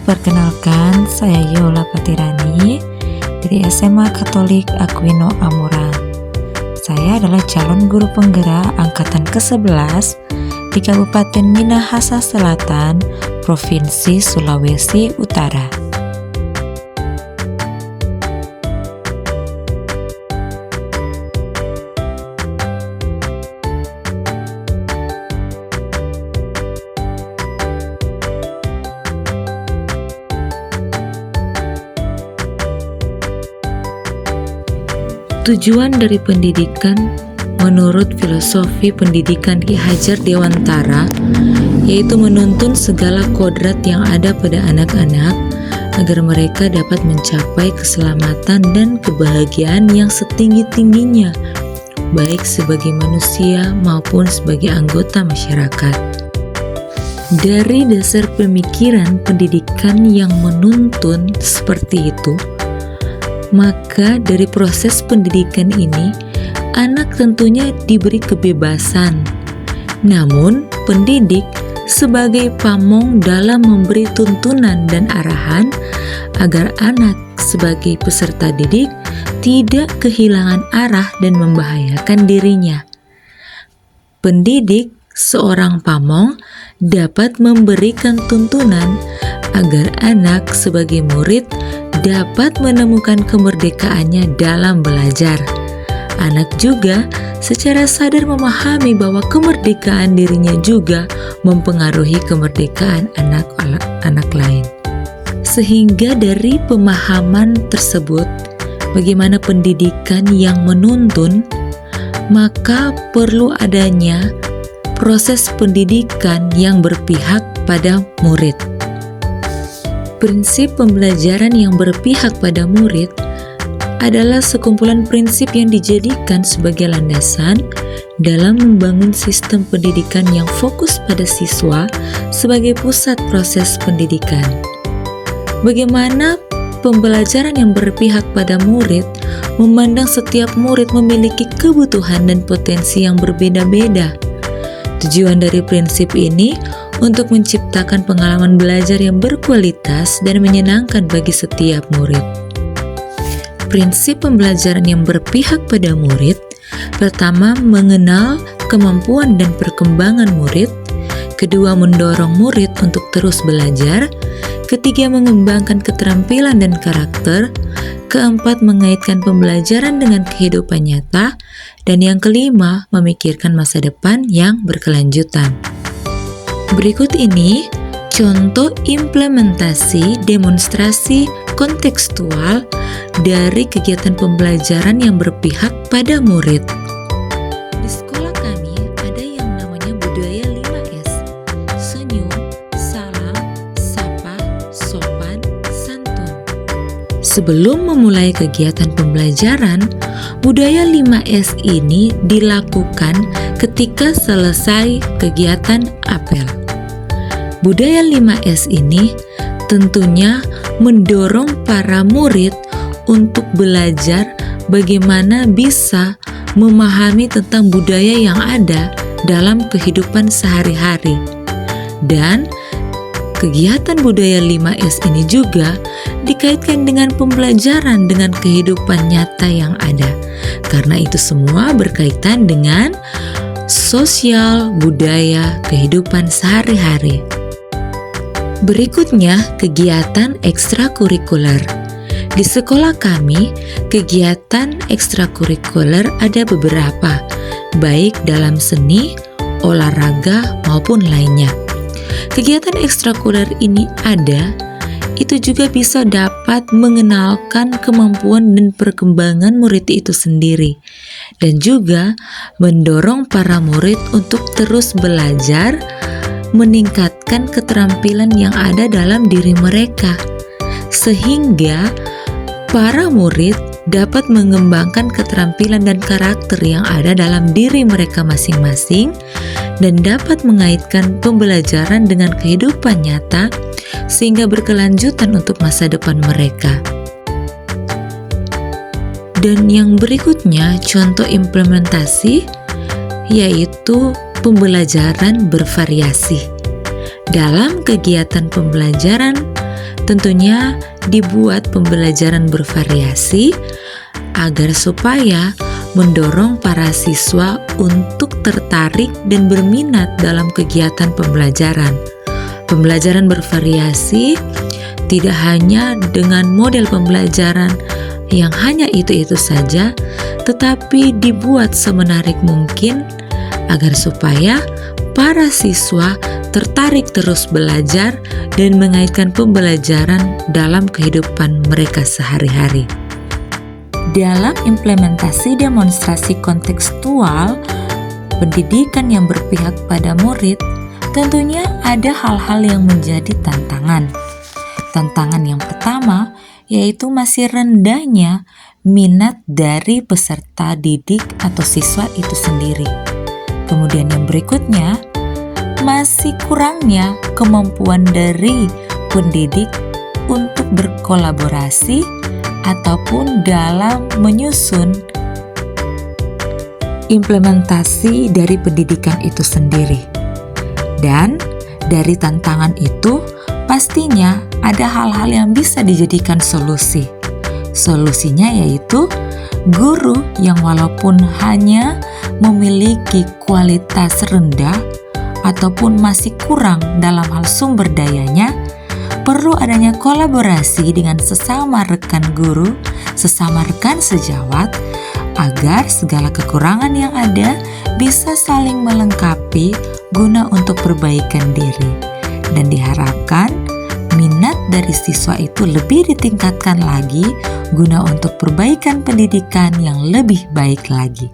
Perkenalkan, saya Yola Patirani dari SMA Katolik Aquino Amura. Saya adalah calon guru penggerak angkatan ke-11 di Kabupaten Minahasa Selatan, Provinsi Sulawesi Utara. Tujuan dari pendidikan menurut filosofi pendidikan Ki Hajar Dewantara yaitu menuntun segala kodrat yang ada pada anak-anak agar mereka dapat mencapai keselamatan dan kebahagiaan yang setinggi-tingginya, baik sebagai manusia maupun sebagai anggota masyarakat. Dari dasar pemikiran pendidikan yang menuntun seperti itu, maka dari proses pendidikan ini, anak tentunya diberi kebebasan. Namun, pendidik sebagai pamong dalam memberi tuntunan dan arahan agar anak sebagai peserta didik tidak kehilangan arah dan membahayakan dirinya. Pendidik, seorang pamong, dapat memberikan tuntunan agar anak sebagai murid dapat menemukan kemerdekaannya dalam belajar. Anak juga secara sadar memahami bahwa kemerdekaan dirinya juga mempengaruhi kemerdekaan anak lain. Sehingga dari pemahaman tersebut, bagaimana pendidikan yang menuntun, maka perlu adanya proses pendidikan yang berpihak pada murid. Prinsip pembelajaran yang berpihak pada murid adalah sekumpulan prinsip yang dijadikan sebagai landasan dalam membangun sistem pendidikan yang fokus pada siswa sebagai pusat proses pendidikan. Bagaimana pembelajaran yang berpihak pada murid memandang setiap murid memiliki kebutuhan dan potensi yang berbeda-beda. Tujuan dari prinsip ini untuk menciptakan pengalaman belajar yang berkualitas dan menyenangkan bagi setiap murid. Prinsip pembelajaran yang berpihak pada murid, pertama, mengenal kemampuan dan perkembangan murid, kedua, mendorong murid untuk terus belajar, ketiga, mengembangkan keterampilan dan karakter, keempat, mengaitkan pembelajaran dengan kehidupan nyata, dan yang kelima, memikirkan masa depan yang berkelanjutan. Berikut ini contoh implementasi demonstrasi kontekstual dari kegiatan pembelajaran yang berpihak pada murid. Di sekolah kami ada yang namanya budaya 5S: senyum, salam, sapa, sopan, santun. Sebelum memulai kegiatan pembelajaran, budaya 5S ini dilakukan ketika selesai kegiatan apel. Budaya 5S ini tentunya mendorong para murid untuk belajar bagaimana bisa memahami tentang budaya yang ada dalam kehidupan sehari-hari. Dan kegiatan budaya 5S ini juga dikaitkan dengan pembelajaran dengan kehidupan nyata yang ada. Karena itu semua berkaitan dengan sosial, budaya, kehidupan sehari-hari. Berikutnya, kegiatan ekstrakurikuler. Di sekolah kami, kegiatan ekstrakurikuler ada beberapa, baik dalam seni, olahraga, maupun lainnya. Kegiatan ekstrakurikuler ini itu juga bisa dapat mengenalkan kemampuan dan perkembangan murid itu sendiri, dan juga mendorong para murid untuk terus belajar, meningkatkan keterampilan yang ada dalam diri mereka, sehingga para murid dapat mengembangkan keterampilan dan karakter yang ada dalam diri mereka masing-masing dan dapat mengaitkan pembelajaran dengan kehidupan nyata sehingga berkelanjutan untuk masa depan mereka. Dan yang berikutnya, contoh implementasi yaitu pembelajaran bervariasi. Dalam kegiatan pembelajaran Tentunya dibuat pembelajaran bervariasi agar supaya mendorong para siswa untuk tertarik dan berminat dalam kegiatan pembelajaran. Pembelajaran bervariasi tidak hanya dengan model pembelajaran yang hanya itu-itu saja, tetapi dibuat semenarik mungkin agar supaya para siswa tertarik terus belajar dan mengaitkan pembelajaran dalam kehidupan mereka sehari-hari. Dalam implementasi demonstrasi kontekstual pendidikan yang berpihak pada murid, tentunya ada hal-hal yang menjadi tantangan. Tantangan yang pertama yaitu masih rendahnya minat dari peserta didik atau siswa itu sendiri. Kemudian yang berikutnya, masih kurangnya kemampuan dari pendidik untuk berkolaborasi ataupun dalam menyusun implementasi dari pendidikan itu sendiri. Dan dari tantangan itu pastinya ada hal-hal yang bisa dijadikan solusi. Solusinya yaitu guru yang walaupun hanya memiliki kualitas rendah ataupun masih kurang dalam hal sumber dayanya, perlu adanya kolaborasi dengan sesama rekan guru, sesama rekan sejawat, agar segala kekurangan yang ada bisa saling melengkapi guna untuk perbaikan diri. Dan diharapkan minat dari siswa itu lebih ditingkatkan lagi guna untuk perbaikan pendidikan yang lebih baik lagi.